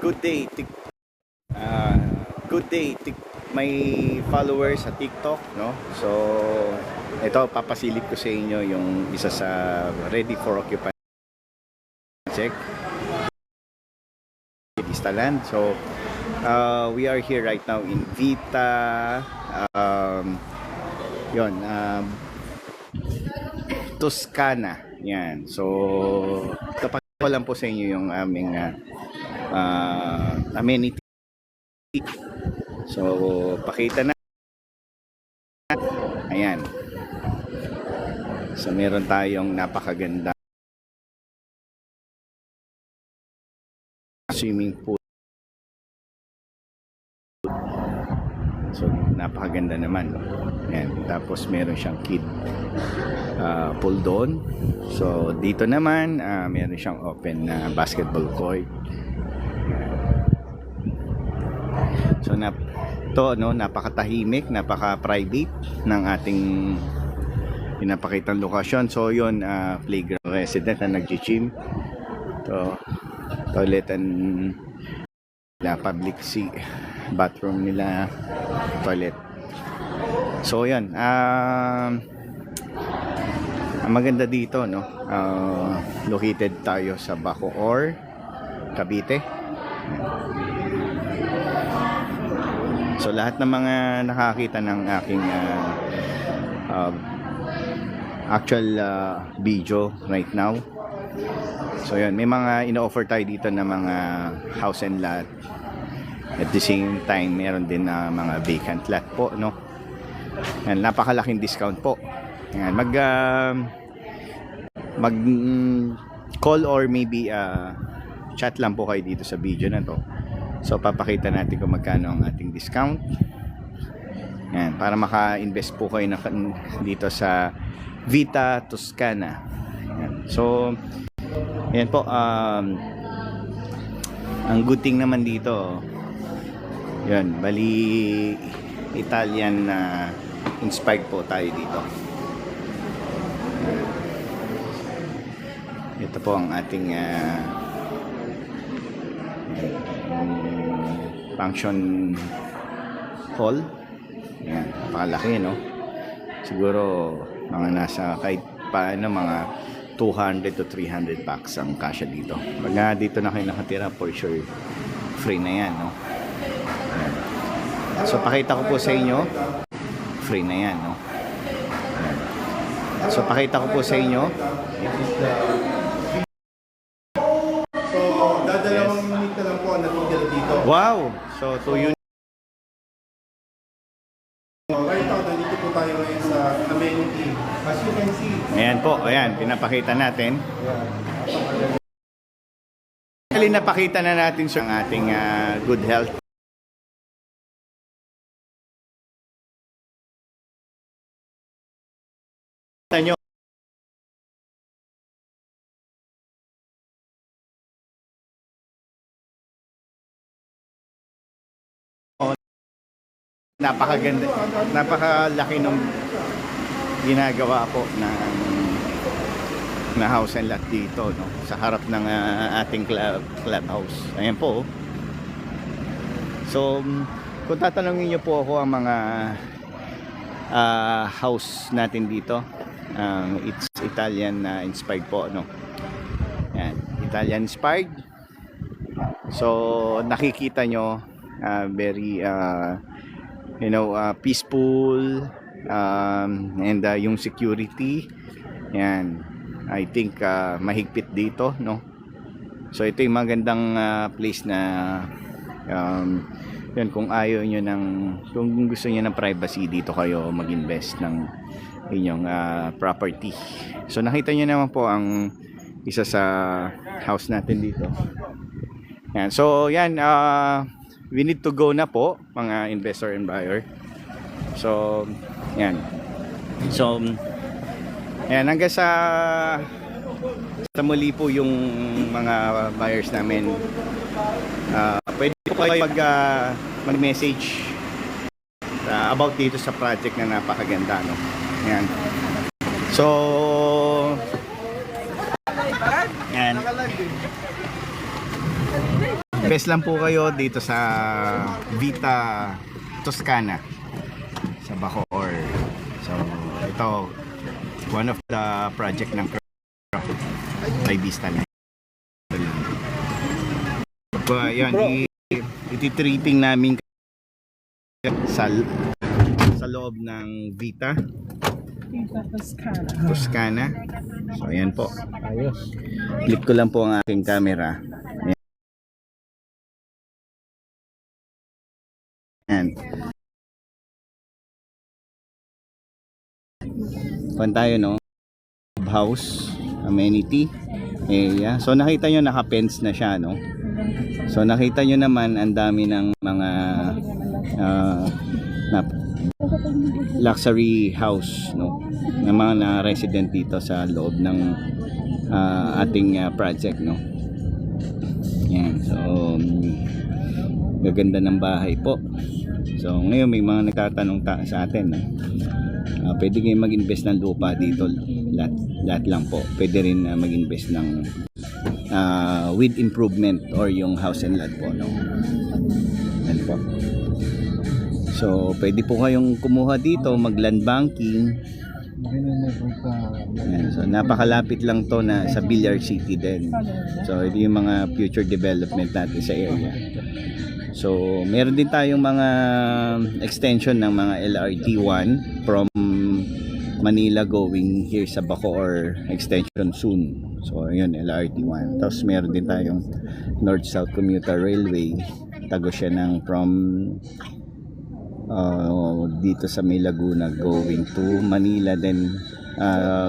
Good day, uh, good day, my followers sa TikTok, no? So, ito papasilip ko sa inyo yung isa sa ready for occupancy check Land. So, we are here right now in Vita, Toscana. Yan. So, kapag ko lang po sa inyo yung aming amenity. So, pakita na. Ayan. So, meron tayong napakaganda swimming pool. So, napakaganda naman. Ayan. Tapos, meron siyang kid pool doon. So, dito naman, meron siyang open na basketball court. So, napakatahimik, napaka-private ng ating pinapakitang lokasyon. So, yun, playground resident na nag-gym. So, toilet and public bathroom nila, toilet. So, yun. Ang maganda dito, no? Located tayo sa Bacoor, Cavite. So, lahat ng mga nakakita ng aking actual video right now. So, yun. May mga ino-offer tayo dito na mga house and lot. At the same time, meron din na mga vacant lot po, no? Yan, napakalaking discount po. Yan, mag call or maybe chat lang po kayo dito sa video na to. So, papakita natin kung magkano ang ating discount. Yan, para maka-invest po kayo dito sa Vita Toscana. Yan. So, yan po. Ang good thing naman dito, yan, bali Italian na inspired po tayo dito. Ito po ang ating function hall. Yan, napakalaki, no? Siguro mga nasa kahit paano mga 200 to 300 bucks ang kasya dito. Pag dito na kayo nakatira, for sure free na yan, no? Yan. So, pakita ko po sa inyo, free na yan, no? Yan. So, pakita ko po sa inyo. So, dadalawang minute na lang po ang natitira dito. Wow! So, 2 units. Right now, nandito po tayo ngayon sa amenity. As you can see. Ayan po, ayan, pinapakita natin. Actually, napakita na natin sa ating good health. Kita nyo. Napakaganda, napakalaki nung ginagawa po na house and lot dito, no? Sa harap ng ating clubhouse. Ayan po. So, kung tatanungin niyo po ako ang mga house natin dito, it's Italian inspired po, no? Ayan, Italian inspired. So, nakikita nyo very peaceful, and yung security, yan, I think mahigpit dito, no? So, ito yung magandang place na yun, kung ayaw nyo kung gusto nyo ng privacy, dito kayo mag-invest ng inyong property. So, nakita nyo naman po ang isa sa house natin dito. Yan. So, yan, we need to go na po, mga investor and buyer. So, yan. So, yan, hanggang sa muli po yung mga buyers namin. Pwede po kayo mag-message about dito sa project na napakaganda, no? Yan. So, yan. Best lang po kayo dito sa Vita Toscana sa Bacoor. So ito one of the project ng by Vista na. Yan, iti-treating namin sa loob ng Vita Toscana. So ayan po. Ayos. Click ko lang po ang aking camera. Ayan. Pan tayo, no? House, amenity area. So nakita nyo naka-fence na siya, no? So nakita nyo naman ang dami ng mga luxury house, no? Ng mga na-resident dito sa loob ng ating project, no? Yan. So gaganda ng bahay po. So ngayon may mga nagtatanong sa atin, no? Pwede kayo mag-invest ng lupa dito, lahat lang po. Pwede rin mag-invest ng with improvement or yung house and lot po, no? Yan po. So pwede po kayong kumuha dito, mag-land banking. Yan. So napakalapit lang to na sa Villar City din. So ito yung mga future development natin sa area. So meron din tayong mga extension ng mga LRT1 from Manila going here sa Bacoor extension soon. So ayun, LRT1. Tapos meron din tayong North-South Commuter Railway. Tago siya ng from dito sa May Laguna going to Manila, then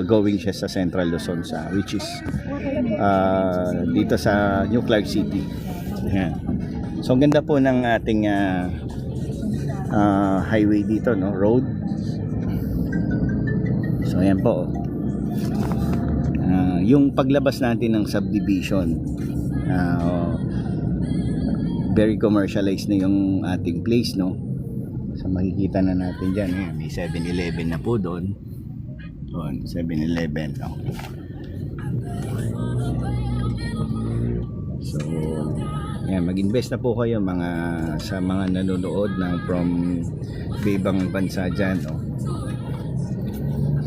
going siya sa Central Luzon, which is dito sa New Clark City. Ayan. So ang ganda po ng ating highway dito, no? Road. So ayan po. Yung paglabas natin ng subdivision, very commercialized na yung ating place, no? So makikita na natin dyan, may 7-Eleven na po doon. Doon, 7-Eleven, no? So yan, mag-invest na po kayo sa mga nanonood ng from ibang bansa dyan, no?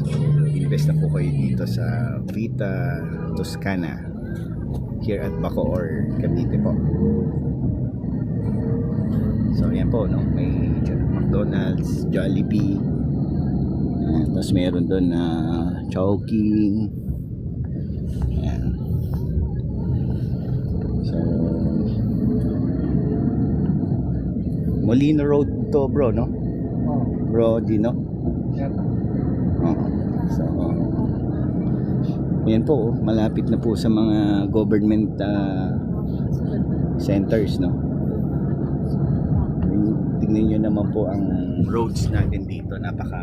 So invest na po kayo dito sa Vita Toscana here at Bacoor, Cavite po. So yan po, no? May McDonald's, Jollibee, tapos meron doon na Chowking. Ayan. So Molino Road to, bro, no? Bro Dino. So yan po, malapit na po sa mga government centers, no? Tingnan nyo naman po ang roads natin dito, napaka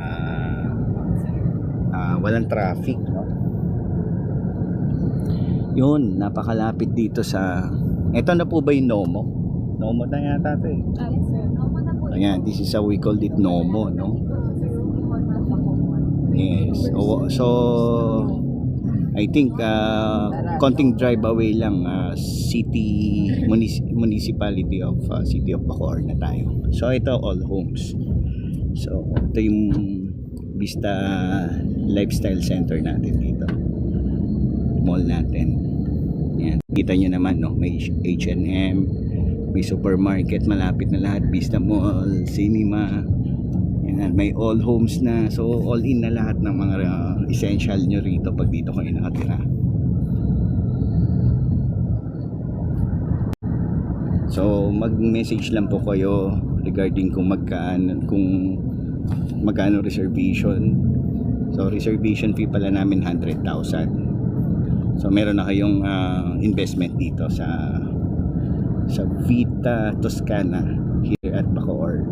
walang traffic, no? Yun, napakalapit dito sa, eto na po ba yung Nomo? Nomo na yata ito eh. Ayan, this is how we called it, Nomo, no? Yes. So I think konting drive away lang, municipality of City of Bacoor na tayo. So ito all homes. So ito yung Vista Lifestyle Center natin dito. Mall natin. Yan. Kita nyo naman, no? May H&M, may supermarket, malapit na lahat. Vista Mall, cinema. Yan. May all homes na. So all in na lahat ng mga essential nyo rito pag dito kayo nakatira. So mag-message lang po kayo regarding kung magkano reservation. So reservation fee pala namin 100,000. So meron na kayong investment dito sa Vita Toscana here at Bacoor.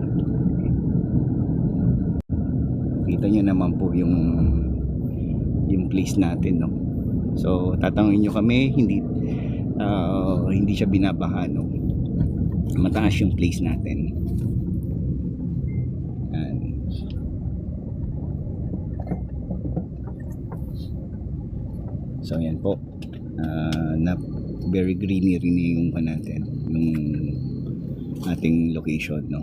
Kita nyo naman po yung place natin, no? So tatanungin nyo kami, hindi siya binabaha, no? Mataas yung place natin. So yan po, na very greenery na yung natin, yung ating location, no.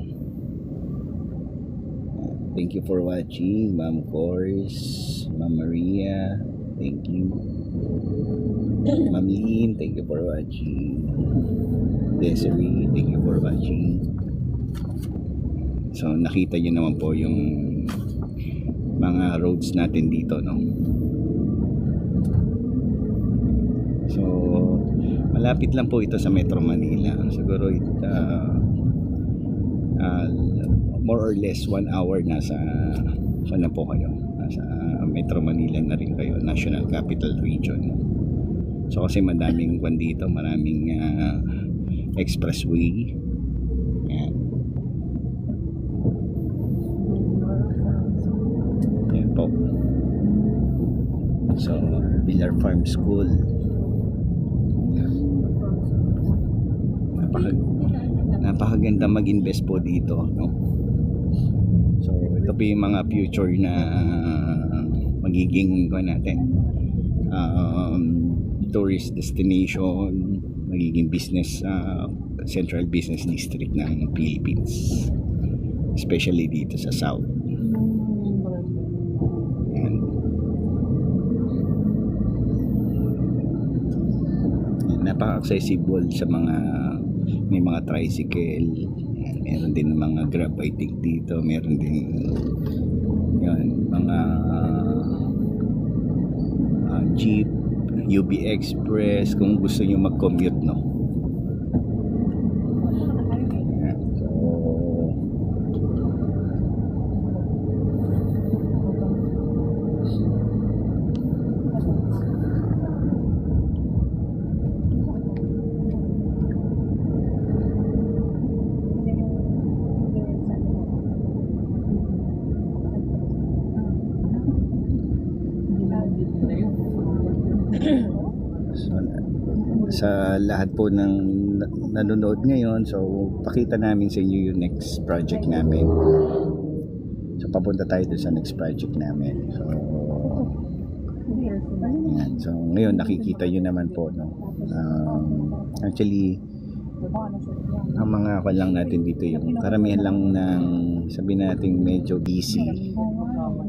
Thank you for watching, Ma'am Cors, Ma'am Maria, thank you. Ma'am Lynn, thank you for watching. Desiree, thank you for watching. So nakita nyo naman po yung mga roads natin dito, no. So malapit lang po ito sa Metro Manila. Siguro more or less 1 hour nasa saan na po kayo, nasa Metro Manila na rin kayo, National Capital Region. So kasi madaming kwan dito, maraming expressway. Ayan. Ayan po. So Villar Farm School. Napakaganda mag-invest po dito, no? So ito po yung mga future na magiging tourist destination, magiging business, central business district ng Philippines, especially dito sa South. Ayan. Napaka-accessible sa mga, may mga tricycle. Ayan. Meron din mga grab I think dito, meron din yun, mga jeep, UB Express kung gusto nyo mag-commute, no. Ayan. So, sa lahat po ng nanonood ngayon, so pakita namin sa inyo yung next project namin. So papunta tayo doon sa next project namin. So ayan. So ngayon nakikita nyo naman po, no. Actually ang mga lang natin dito, yung karamihan lang ng sabihin natin medyo busy.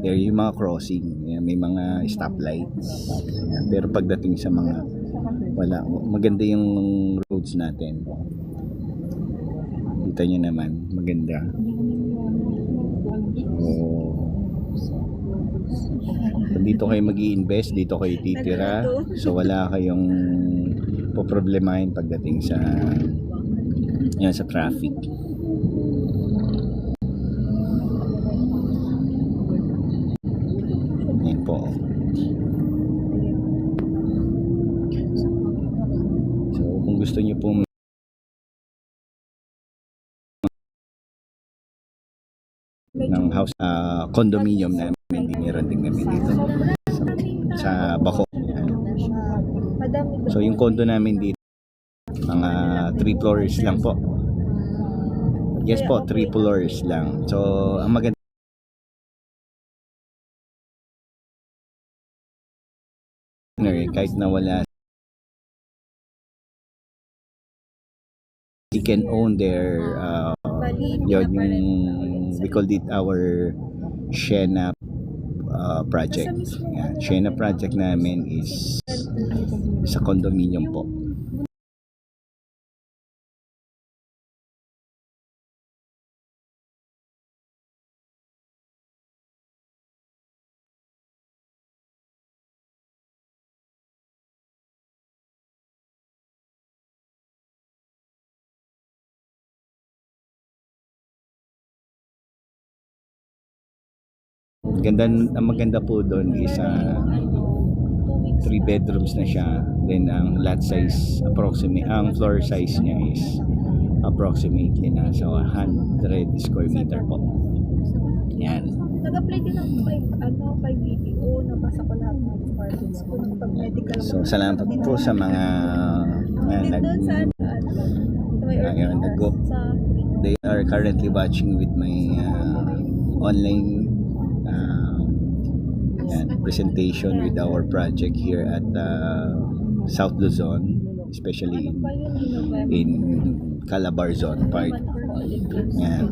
There yung mga crossing, may mga stoplights. Ayan. Pero pagdating sa mga wala, maganda yung roads natin. Kita nyo naman, maganda. So dito kayo mag-i-invest, dito kayo titira. So wala kayong poproblemahin pagdating sa yan, sa traffic. Yan po. So kung gusto niyo po ng house, condominium namin, meron din kami dito sa Baco. Yan. So yung condo namin dito mga 3 floors lang po. Yes po, 3 floors lang. So ang maganda kahit na wala, you can own their yun yung we called it our Shena project. Yan. Shena project namin is sa condominium po. Ganda, ang maganda po doon is 3 bedrooms na siya. Then ang lot size ang floor size niya is approximately nasa 100 square meter po. Yan. Nag-apply din ako kay BPO, nabasa ko lahat ng departments ko pag medical. So salamat po sa mga they are currently watching with my online presentation with our project here at South Luzon. especially Ano ba yun? November? in Calabarzon part. Yan.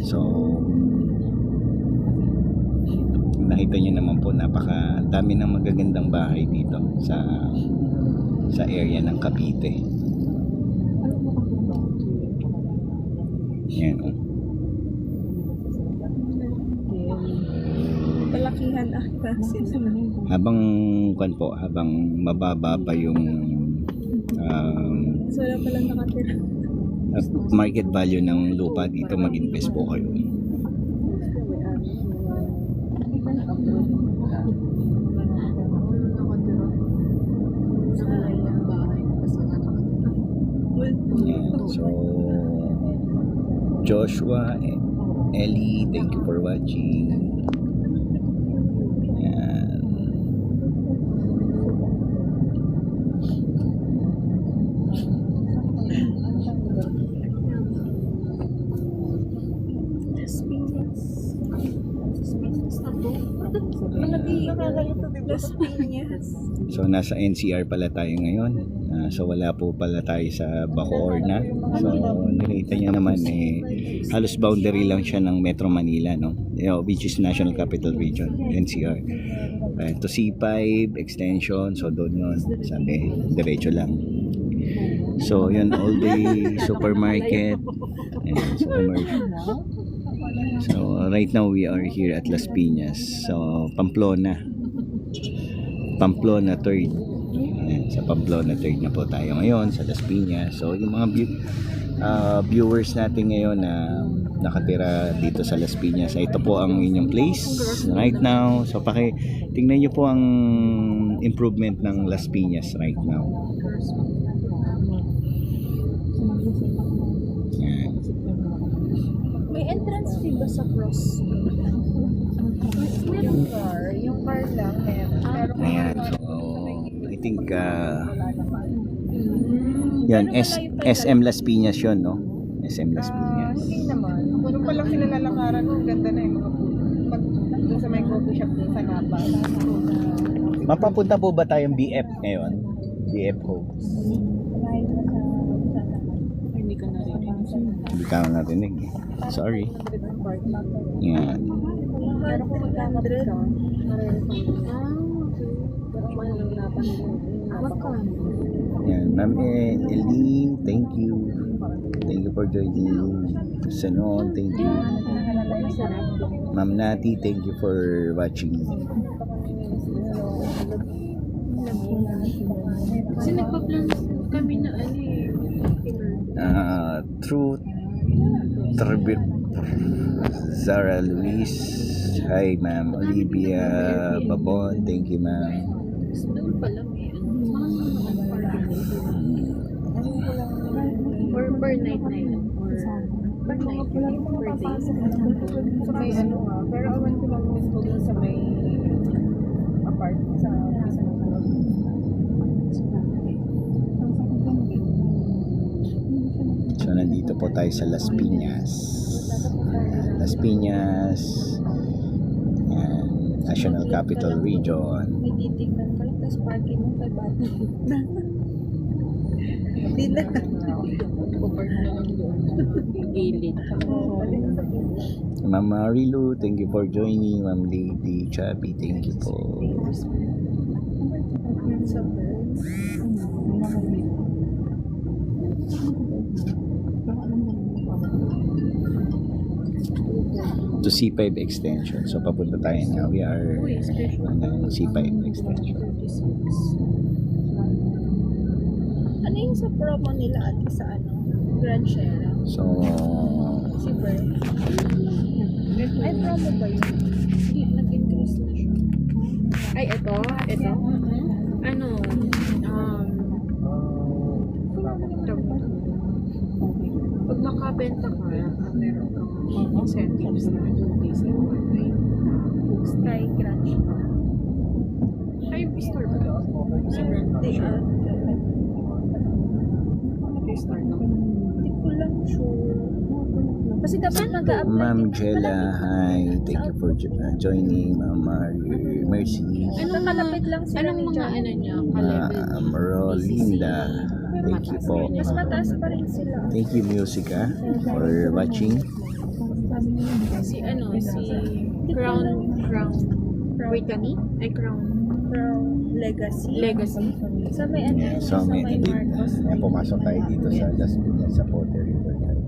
So, nakita niyo naman po, dami ng magagandang bahay dito sa area ng Cavite. Yan. Palakihan ata sila. Habang mababa pa yung So, wala palang nakatira. market value ng lupa dito, mag-invest po kayo. Yan. So, Joshua, Ellie, thank you for watching. Yan. Malaki nakakalito, di ba? Las Piñas. So nasa NCR pala tayo ngayon. So wala po pala tayo sa Bacoor na. So nakita niyo naman halos boundary lang siya ng Metro Manila, no? Which is National Capital Region, NCR. To C5 extension, so doon yun. Sabi, diretso lang. So yun, all day supermarket. Ayan, supermarket. So right now we are here at Las Piñas. So Pamplona 3rd. Ayan, sa Pamplona 3rd na po tayo ngayon sa Las Piñas. So yung mga viewers natin ngayon na nakatira dito sa Las Piñas, ito po ang inyong place right now. So tingnan nyo po ang improvement ng Las Piñas right now. Ayan. May entrance fee ba sa cross? Yung car lang meron. Pero Ayan, so I think yan, SM Las Piñas yun, no? SM Las Piñas. Hindi naman. Puro pa lang sila lalakaran mo. Ganda na yung mga pag doon sa may coffee shop doon sa Napa. Mapapunta po ba tayong BF ngayon? BF Homes. Hindi ka narinig. Hindi ka narinig. Sorry. Yan. Pero kung magkakapit ka, nare-refund mo. Pero kung ano lang napan Yan. Ma'am Eileen, thank you. Thank you for joining. Sanon, thank you. Ma'am Nati, thank you for watching. Kasi nagpa-plan kami na Truth Zara Luis, hi ma'am. Olivia Babon, thank you ma'am. doon pa lang or per night or per night per day. Sa may ano nga, pero awan ko lang doon sa may apart sa isa ng So nandito po tayo sa Las Piñas. Ayan, Las Piñas, ayan, National Capital Region. may titignan ka lang, tapos parking mo kay bata. Hindi na. gilid. Ma'am Marilu, thank you for joining. Ma'am Lady Chubby, thank you po. Sa birds. To C5 extension. So papunta tayo na. We are ng C5 extension. Ano yung sa promo nila at sa ano? Grand Sierra? So Si Bert. Ay, promo ba yun? Hindi, nag-increase na siya. Ay, ito. Ano, pag makabenta ka, meron kang incentives na 2 days and 1 night. Sky Grand Sierra. Ay, store ba ito? Si Brand They are. Store no? Hindi ko lang sure. Kasi dapat mag-a-apply. Ma'am Jella, hi. Thank you for joining. Ma'am Mercy. Kalapit lang sila Anong ni mga John. ano niya, ka-level? Ma'am Rolinda. Thank you po. Mas mataas pa rin sila. Thank you, Musica, for watching. Si Crown Brittany? Ay, Crown Legacy. Legacy. Sa may ano Yeah, yun, so sa may may Marcos. pumasok tayo dito sa Las Piñas sa Potter River Drive.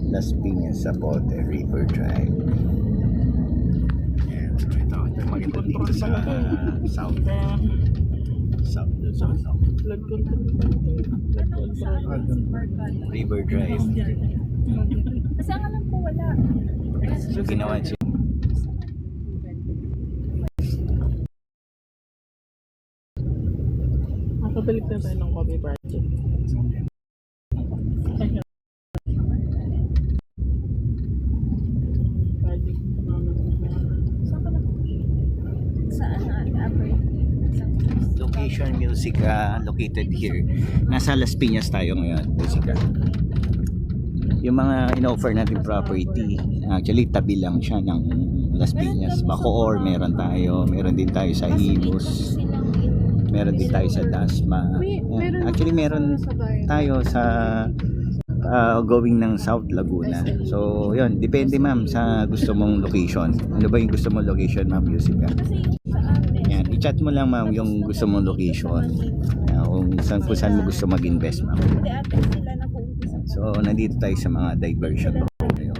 Las Piñas sa Potter River Drive. Yeah, so ito maganda dito sa South Luzon. Blood control. River Drive. Kasi ang alam ko wala. So ginawa siya. Nakabalik na tayo ng Kobe Project. Saan na upper? Location Musica located here. Nasa Las Piñas tayo ngayon, Musica. Yung mga in-offer natin property, actually tabi lang siya ng Las Piñas. Bacoor, meron din tayo sa Imus, meron din tayo sa Dasma. Yan. Actually meron tayo sa going ng South Laguna. So yun, depende ma'am sa gusto mong location. Ano ba yung gusto mong location, ma'am Musica? Yan, i-chat mo lang ma'am yung gusto mong location. Kung saan mo gusto mag-invest ma'am. Hindi ate sila na kung So, nandito tayo sa mga diversion road ngayon.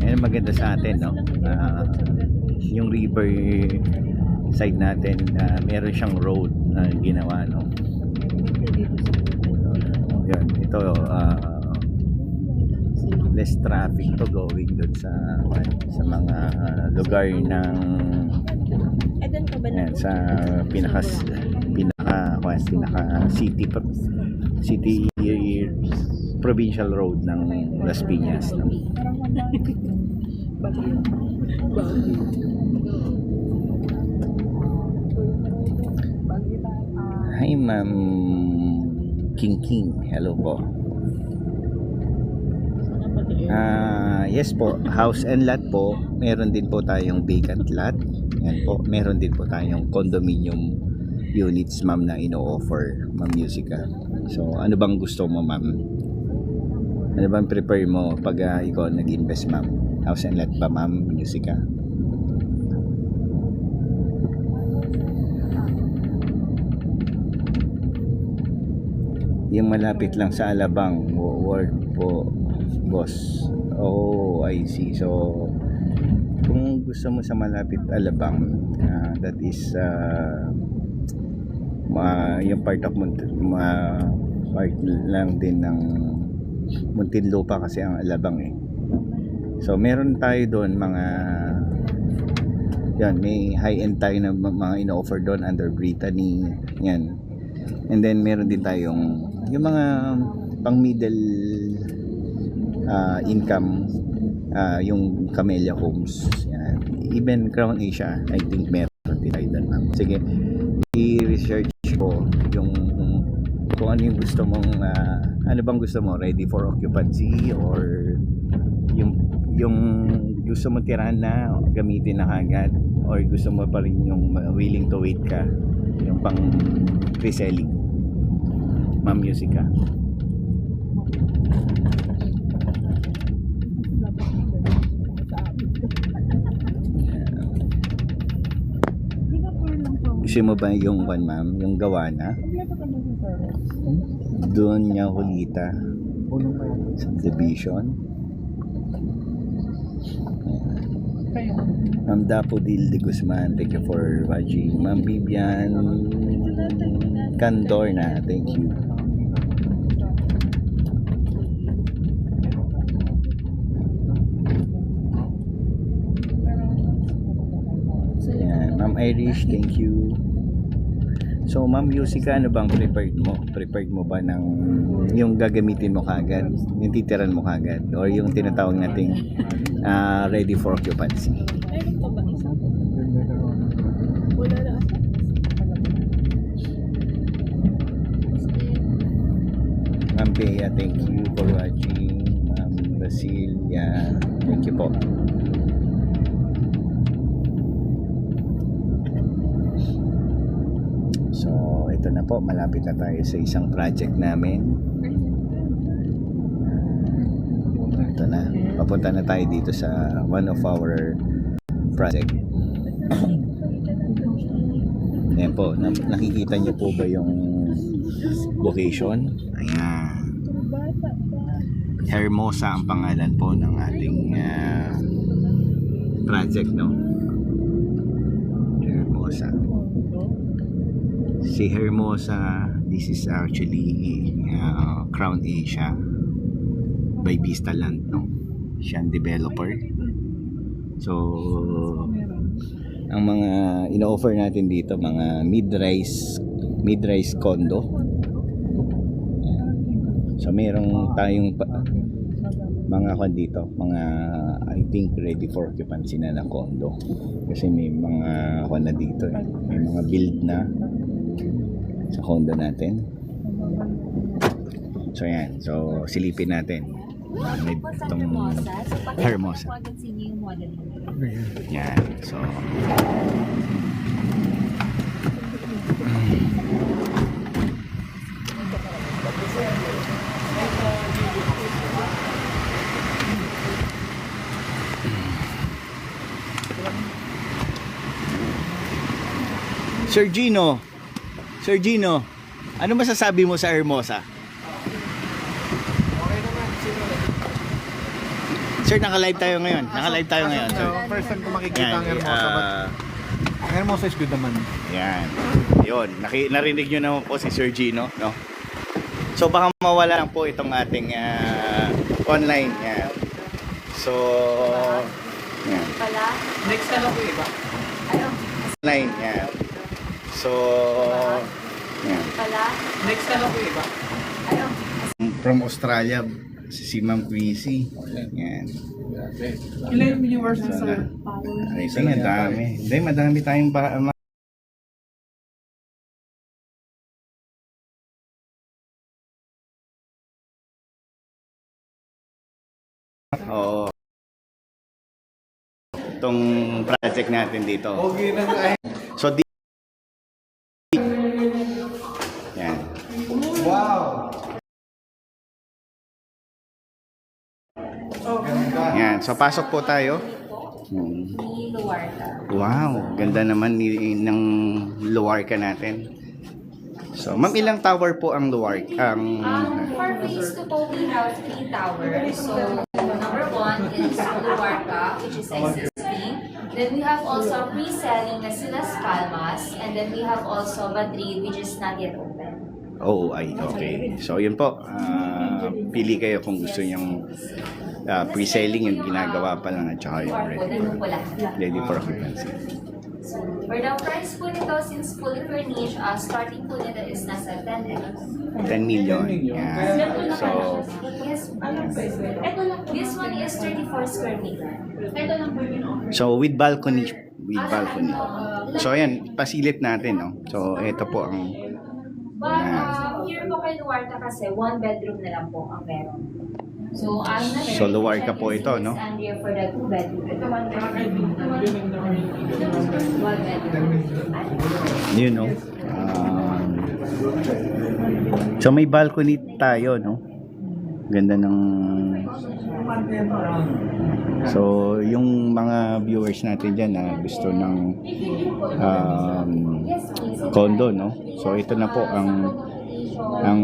Ayan, maganda sa atin, no? Yung river side natin, meron siyang road na ginawa, no? Yan, ito, less traffic to going doon sa mga lugar ng doon ka ba na? yan, sa pinaka city provincial road ng Las Piñas, no? Hi ma'am King, hello po. Yes po, house and lot po. Meron din po tayong vacant lot. Yan po, meron din po tayong condominium units ma'am na ino-offer, ma'am Musica. So, ano bang gusto mo ma'am? Ano bang prefer mo pag ikaw nag-invest ma'am? House and lot ba ma'am Musica? Yung malapit lang sa Alabang, work po boss. Oh, I see. So, kung gusto mo sa malapit Alabang, that is yung part of part lang din ng Muntinlupa kasi ang Alabang eh. So meron tayo doon mga yan, may high-end tayo na mga ino-offer doon under Brittany yan. And then meron din tayong yung mga pang middle income, yung Camellia Homes yan. Even Crown Asia, I think meron din tayo doon ma'am. Sige, i-research ko yung kung ano yung gusto mong ano bang gusto mo, ready for occupancy or yung gusto mo tirahan na gamitin na kagad or gusto mo pa rin yung willing to wait ka yung pang reselling ma'am Musica. Gusto mo ba yung one ma'am, yung gawa na? Doon niya Hulita subdivision. Ma'am Dapodil de Guzman, thank you for watching. Ma'am Vivian Candorna, thank you. Ma'am Irish, thank you. So Ma'am Musica, ano bang prepared mo? Prepared mo ba ng yung gagamitin mo kagad, yung titiran mo kagad, or yung tinatawag nating ready for occupancy? Meron pa ba isa? Wala na. Bea, thank you for watching. Ma'am Basilia, thank you po. So, ito na po, malapit na tayo sa isang project namin. Ito na, papunta na tayo dito sa one of our project. Ayan po, nakikita niyo po ba yung location? Ayan. Hermosa ang pangalan po ng ating project, no? Hermosa. Si Hermosa, this is actually Crown Asia by Vista Land, no? Siya ang developer. So, ang mga ino-offer natin dito, mga mid-rise condo. So, mayroong tayong mga kwan dito, mga I think ready for occupancy na na condo. Kasi may mga kwan na dito, may mga build na sa condo natin. So, yan. So, silipin natin. May itong Hermosa. Yan. So, Sir Gino, ano masasabi mo sa Hermosa? Sir, naka-live tayo ngayon. So, first time ko makikita ang Hermosa, but ang Hermosa is good naman. Yan. Yun. Narinig nyo naman po si Sir Gino, no? So, baka mawala lang po itong ating online. Yan. So, yan. Next na lang po iba. Online. Yan. So, yan. Next na lang po iba. From Australia, si Ma'am Queasy. Yan. Ilan yung viewers So, sa ay, ito nga, dami. Hindi, madami tayong Oo. Itong project natin dito. Okay na nga. So, yan. Wow! Yan. So, pasok po tayo. Wow. Ganda naman ng Luarca natin. So, ma'am, ilang tower po ang Luarca? For phase 2 po, we have 3 towers. So, number 1 is Luarca, which is existing. Then we have also pre-selling na Silas Palmas. And then we have also Madrid, which is not yet open. Oh, ay, okay. So, yun po. Pili kayo kung gusto nyong pre-selling yung ginagawa pa lang at saka yung ready for occupancy. So, for the price po nito, since fully furnished, starting po nito is nasa 10 10 million. Yeah. So, yes, this one is 34 square meter. Ito lang po yun. so with balcony. So, ayan, pasilip natin, no? So, ito po ang But here po kay Luarta kasi 1 bedroom na lang po ang meron. So, So, Luarca po ito, no? And here for the 2 bedroom. Ito 1 bedroom. 1 bedroom. Yun, no? So, may balcony tayo, no? Ganda ng... So, yung mga viewers natin dyan na gusto ng condo, no? So, ito na po ang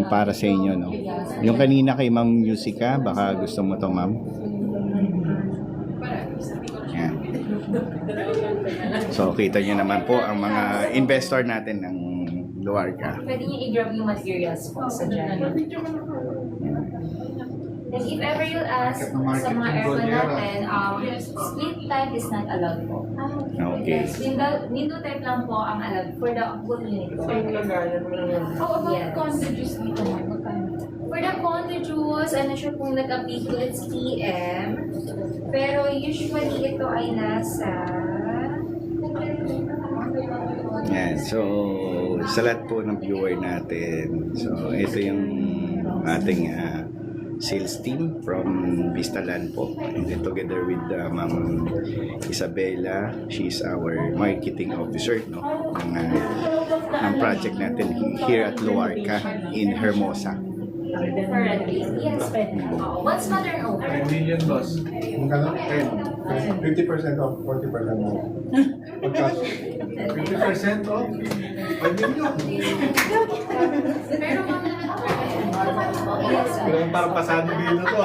para sa inyo, no? Yung kanina kay Ma'am Musica, baka gusto mo to, Ma'am. Yan. So, kita nyo naman po ang mga investor natin ng Luarca. Pwede niyo i-grab yung materials po sa dyan. And if ever you'll ask sa mga aircon natin, split type is not allowed po. Okay. Yes, window type lang po ang allowed for the full unit po. Yes. For the condo juice, I'm not sure kung nag-update ko, it's PM. Pero usually ito ay nasa... Yan. So, sa lahat po ng viewer natin. So, ito yung ating sales team from Vistaland po. And then together with Ma'am Isabella, she's our marketing officer, no, ng project natin here at Luarca in Hermosa. Currently, yes. What's my turnover? Million boss. Magkano? 10. 50% off, 40% off. Pagkas. 50% off? 5 million. Pero mga yes, sir. Kailangan parang pasado dito to.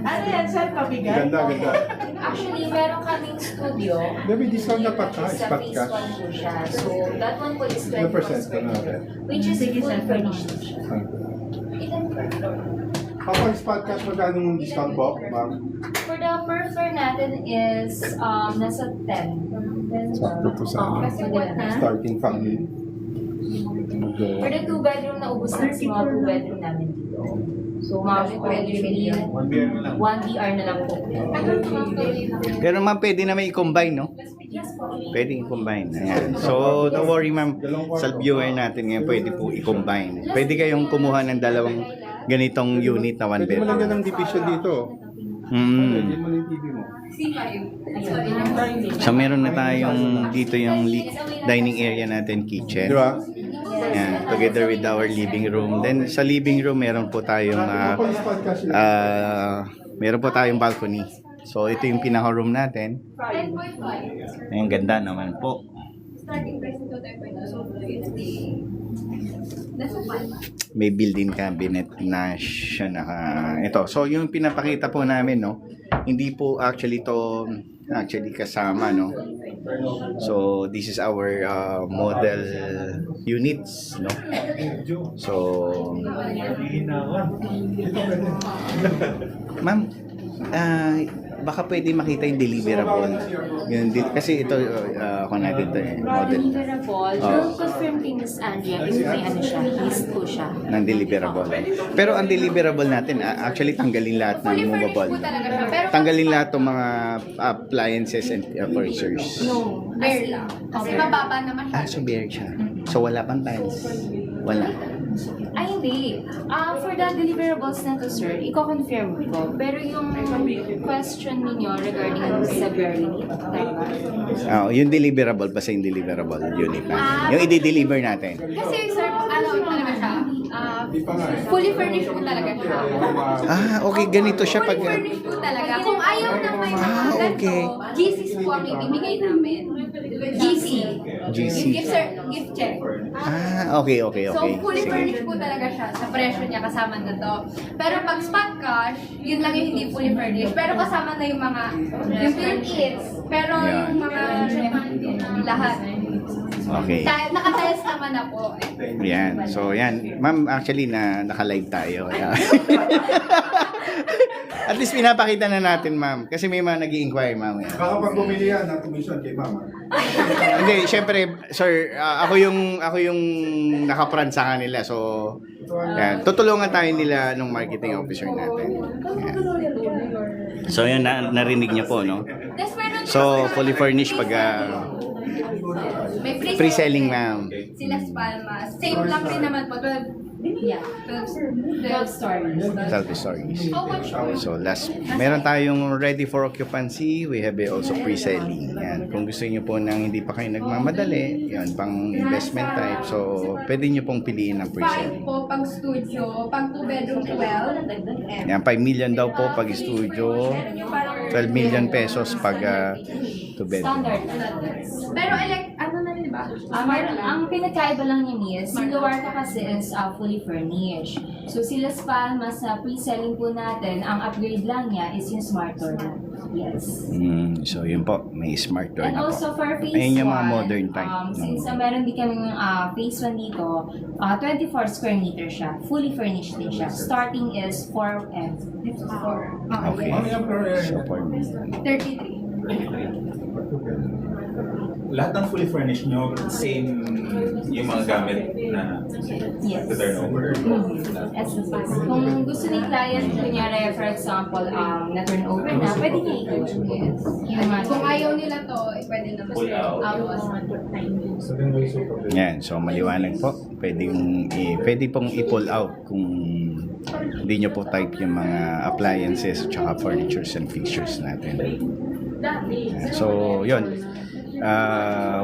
Ano yan, sir? Pabigat? Ganda, ganda. Actually, meron kaming studio. May discount na pa Sa phase 1 po siya. So, that one po is 20% 20%. na natin. Which is full furnished po siya. Kapag spot cash, magkano yung discount po, ma'am? For the per floor natin is nasa 10. Sakto po sa amin. Kasi what na? Starting family. For the 2-bedroom, naubos na sa mga 2-bedroom namin dito. So, mga usually, 1 BR na lang po. Pero ma'am, pwede na may i-combine, no? Yes po. Pwede i-combine. Ayan. So, don't worry ma'am, sa viewer natin ngayon, pwede po i-combine. Pwede kayong kumuha ng dalawang ganitong unit na 1 Pwede mo lang bedroom. yan ng division dito. Pwede mo lang yung TV mo. So, meron na tayong dito yung dining area natin, kitchen. Di ba? Ayan, together with our living room. Then, sa living room, meron po tayong Kapag spot cash, meron po tayong balcony. So, ito yung pinaka-room natin. 10.5. Ayan, ganda naman po. Starting price nito 10.5. So, 50. That's a fine. May built-in cabinet na siya ito. So, yung pinapakita po namin, no, hindi po actually kasama, no. So, this is our model units, no. So, ma'am, baka pwede makita yung deliverable. Kasi ito, ako natin ito model Deliverable. Yung confirm kay Miss Andrea, yung may ano siya, list po siya. ng deliverable. Pero ang deliverable natin, actually tanggalin lahat ng movable. Tanggalin lahat ng mga appliances and furnitures. No, bare lang. Kasi mababa naman siya. So bare siya. So wala pang tiles. Wala. Ay, hindi. For the deliverables na to, sir, i-confirm ko. Pero yung question ninyo regarding sa bare unit, Yung deliverable, basta yung deliverable unit natin. Yung i-deliver natin. Kasi sir, ano talaga siya, fully furnished po talaga siya. Okay, ganito siya pag... Fully furnished po talaga. Kung ayaw nang may mga okay. GCs po ang ibibigay namin. GC. GC. Gift check. Okay. So, fully Sige. furnished po talaga siya sa presyo niya kasama na to. Pero pag spot cash, yun lang yung hindi fully furnished. Pero kasama na yung mga, yung built-ins. Pero Yan. yung mga lahat. Okay. Nakatiles naman na po. Yan. So, yan. Ma'am, actually, naka-live tayo. At least pinapakita na natin, ma'am. Kasi may mga nag-i-inquire, ma'am. Yan. Baka pag bumili yan, ng commission kay mama. Hindi, syempre, sir, ako yung nakaprant sa kanila. So, yan. Tutulungan tayo nila ng marketing officer natin. Yan. So, yun, narinig niyo po, no? Tapos meron So, fully furnished pag may pre-selling, ma'am. Sila sa Palmas. Same lang din naman po. 12 Yeah. 12 stories. 12 stories. How much po? So meron tayong ready for occupancy. We have also pre-selling. Yan. Kung gusto niyo po nang hindi pa kayo nagmamadali, yan, pang investment type. So, pwede niyo pong piliin ng 5 pre-selling. po pag studio, pag 2 bedroom 12. Yan, 5 million daw po pag studio, 12 million pesos pag 2 bedroom. Standard. Pero ano na rin, di ba? Ang pinagkaiba lang niya is, si Luarca kasi is fully furnished. So sila sa Palmas sa pre-selling po natin, ang upgrade lang niya is yung smart door na. Yes. So, yun po. May smart door And na po. also for phase 1, Ayun yung mga modern type. since meron din kami phase 1 dito, 24 square meter siya. Fully furnished din siya. Starting is 4 and 54. Okay. So, for 33. lahat ng fully furnished nyo, same yung mga gamit na Yes. turnover. Kung gusto ni client, kunyari, for example, na-turnover na, pwede niya i-go. Yes. Yung mga- Kung ayaw nila to, pwede naman Pull out. So then we super. Yan, so maliwanag po. Pwede pong i-pull out kung hindi nyo po type yung mga appliances tsaka furnitures and fixtures natin. Yan, so, yun.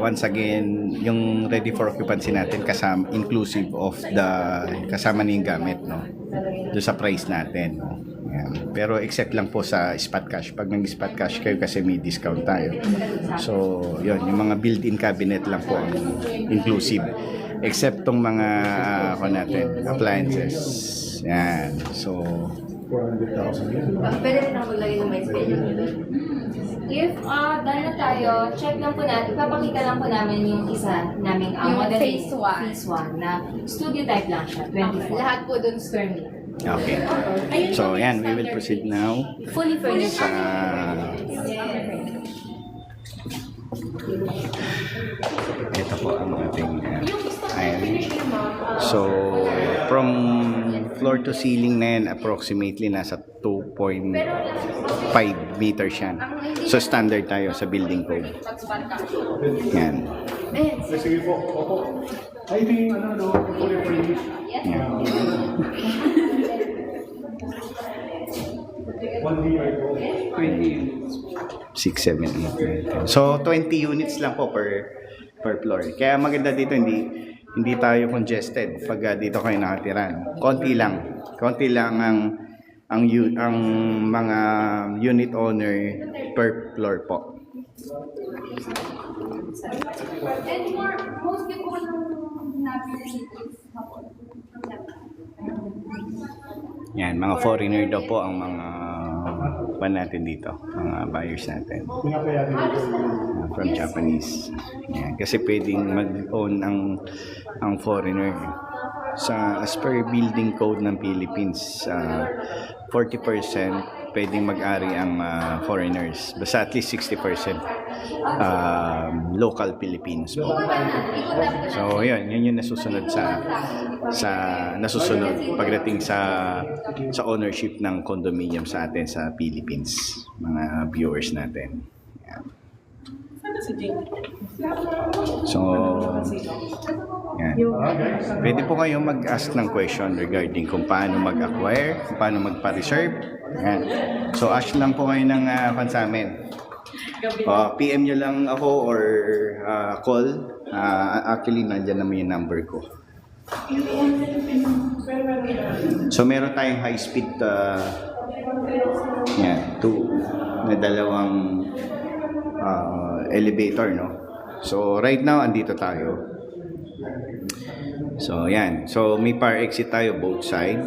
Once again, yung ready for occupancy natin kasama, inclusive of kasama na yung gamit, no? Doon sa price natin, no? Yan. Pero except lang po sa spot cash. Pag nag-spot cash kayo kasi may discount tayo. So, yun, yung mga built-in cabinet lang po ang inclusive. Except tong mga appliances. Yan. So, 400,000 yan. Pwede rin ako maglagay ng may schedule. If dahil na tayo, check lang po natin, ipapakita lang po namin yung isa naming Yung model phase one. Phase 1 na studio type lang siya, 24. Lahat po dun square meter. okay. So, yan. We will proceed now Fully furnished. sa ito po ang ating ayan. So, from floor to ceiling na yan, approximately nasa 2.5 meters yan. So, standard tayo sa building code. Yan. Sige po, opo. Ay, di, fully furnished. Yan. 1 DI po. 6, 7, 8, 9, 10. So, 20 units lang po per floor. Kaya maganda dito, hindi tayo congested pag dito kayo nakatira. No? Konti lang ang mga unit owner per floor po. And mostly po nung nabili is hapon. Yan, mga foreigner daw po ang mga natin dito, mga buyers natin. Pinapaya din ito. From Japanese. Yan, kasi pwedeng mag-own ang foreigner. As per building code ng Philippines, 40% pwedeng mag-ari ang foreigners. Basta at least 60% local Filipinos po. So, yun yung nasusunod nasusunod pagdating sa ownership ng condominium sa atin sa Philippines, mga viewers natin. Yan. So, yan. Pwede po kayong mag-ask ng question regarding kung paano mag-acquire, kung paano magpa-reserve. Yan. So, ask lang po kayo ng sa amin. PM nyo lang ako or call. Actually, nandyan naman yung number ko. So, meron tayong high-speed na dalawang elevator, no? So, right now, andito tayo. So, yan. So, may fire exit tayo both side.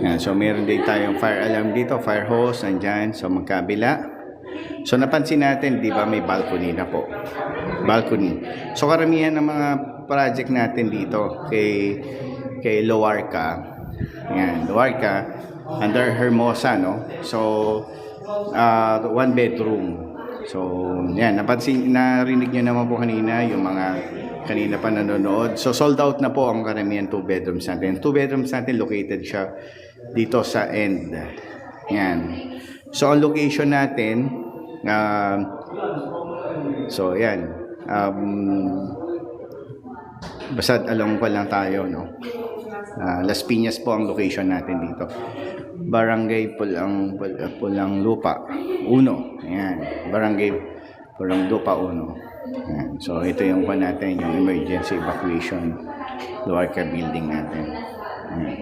Yan. So, meron din tayong fire alarm dito, fire hose, andyan. So, magkabila. So, napansin natin, di ba, may balcony na po. Balcony. So, karamihan ng mga project natin dito kay Loarca. Yan, Loarca, under Hermosa, no? So, 1 bedroom. So, yan, narinig nyo naman po kanina, yung mga kanina pa nanonood. So, sold out na po ang karamihan 2 bedrooms natin. 2 bedrooms natin, located siya dito sa end. Yan. So, ang location natin, so, yan. Basta alam ko lang tayo, no? Las Piñas po ang location natin dito. Barangay Pulang Lupa 1. Ayan. Barangay Pulang Lupa 1. Ayan. So, ito yung pa natin, yung emergency evacuation Loarca building natin. Ayan.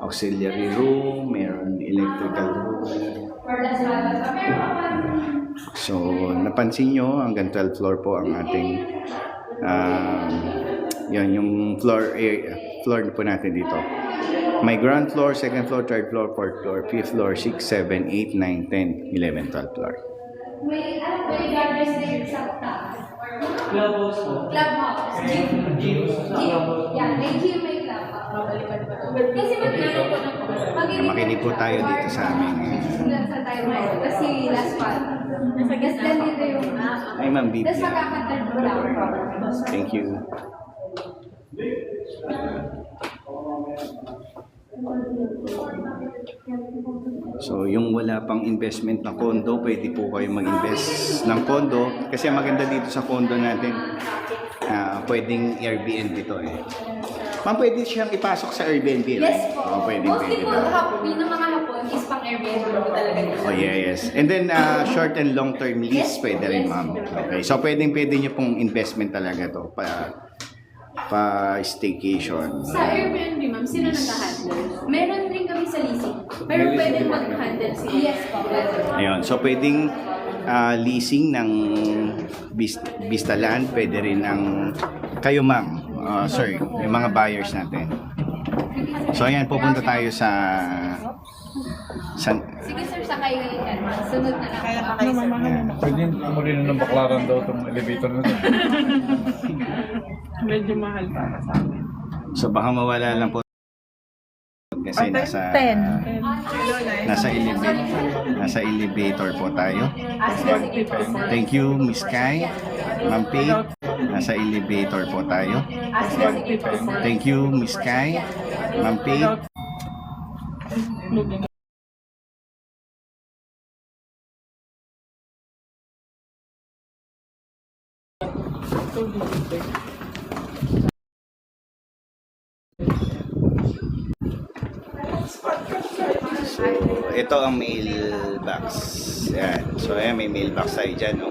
Auxiliary room, meron electrical room. So, napansin nyo, hanggang 12th floor po ang ating yan, yung floor po natin dito. May ground floor, second floor, third floor, fourth floor, fifth floor, 6, 7, 8, 9, 10, 11, 12 floor. May garbage na yung sa taas. Clubhouse. Gym. Yeah, may gym, may clubhouse. Kasi magkano po na po. Makinig po tayo dito sa amin. Sa tayo ngayon. Kasi last one. Tapos then dito yung... Ay, Ma'am Bibi. Tapos magkakatag po lang. Thank you. So, yung wala pang investment na condo, pwede po kayo mag-invest ng condo. Kasi maganda dito sa condo natin, pwedeng Airbnb to eh. Ma'am, pwede siyang ipasok sa Airbnb, right? Yes po. Oh, pwede, Mostly pwede po, daw. yung mga hapon is pang Airbnb po talaga yun. Oh, yeah, yes. And then, short and long-term lease, pwede rin, ma'am. Okay. So, pwede nyo pong investment talaga to pa staycation. Sa Airbnb, ma'am, sino nag-handle? Meron rin kami sa leasing. Pero pwede mag-handle si Yes po. Ayun. So, pwedeng leasing ng Vista Land, pwede rin ang kayo, ma'am. Sir, yung mga buyers natin. So, ayan, pupunta tayo sa Sige sir, sakay ngayon yan. Sunod na lang. Pwede mo rin ng baklaran daw itong elevator na ito. Medyo mahal para sa amin. So, baka mawala lang po kasi nasa elevator po tayo. Thank you, Miss Kai. Ma'am Faith, nasa elevator po tayo. Thank you, Miss Kai. Ma'am Faith. So, ito ang mailbox. Yan. So, ayan, may mailbox tayo dyan, no?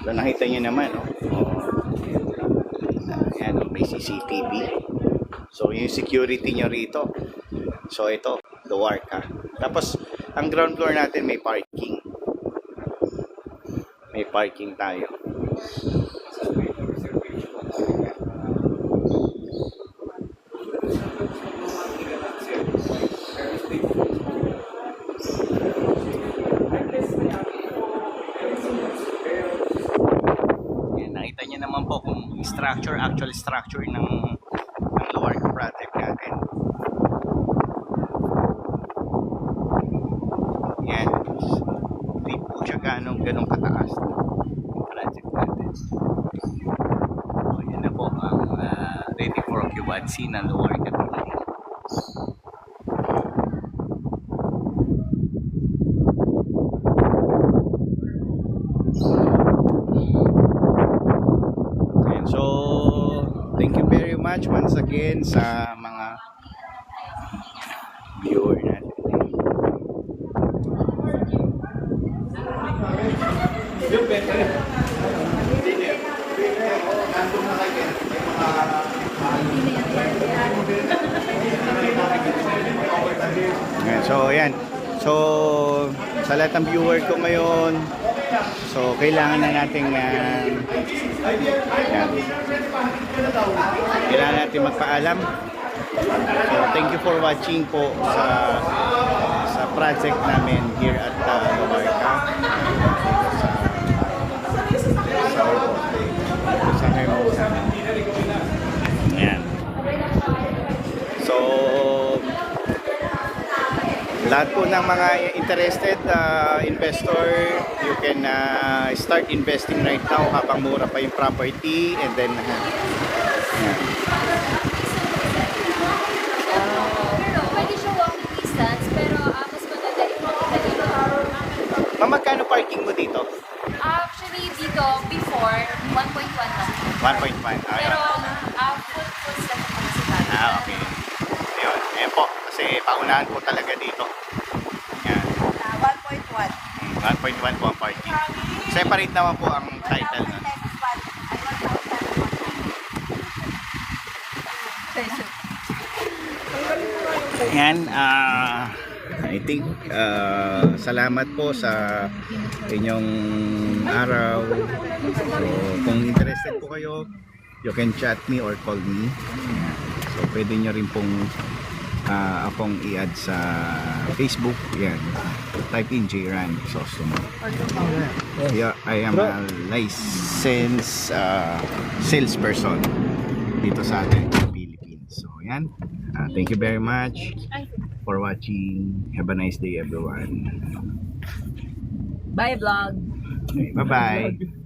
So, nakita nyo naman, no? Ayan, no? May CCTV. So, yung security nyo rito. So, ito, luwar ka. Tapos, ang ground floor natin may parking. May parking tayo. Yan, nakita niyo naman po kung actual structure ng Luarca project natin. Yan. Hindi po siya ganong kataas yung project natin. So, yan na po ang ready for occupancy ng Luarca project. Ayan, so thank you very much once again sa mga viewer natin. Ayan, so ayan. So sa lahat ng viewer ko ngayon, so kailangan na nating ayan. Kailangan natin magpaalam. So thank you for watching po sa project namin here at Luarca. Sa Hermosa. Ayan. So lahat po ng mga interested investor, you can start investing right now habang mura pa yung property, and then Pwede siya walking distance, pero mas maganda yung makita dito. magkano parking mo dito? Actually, dito, before, 1.1 lang. 1.1. Pero, full set po kasi tayo. Okay. Ayun. Ayan po. Kasi paunahan po talaga dito. Ayan. 1.1 po ang parking. Separate naman po ang title nun. Ayan, I think salamat po sa inyong araw. So, kung interested po kayo, you can chat me or call me. Ayan. So, pwede nyo rin pong akong i-add sa Facebook. Yan. Type in J-Ran Crisostomo. Yeah, I am a licensed salesperson. dito sa atin sa Philippines. So yan, thank you very much for watching. Have a nice day everyone. Bye vlog! Bye bye.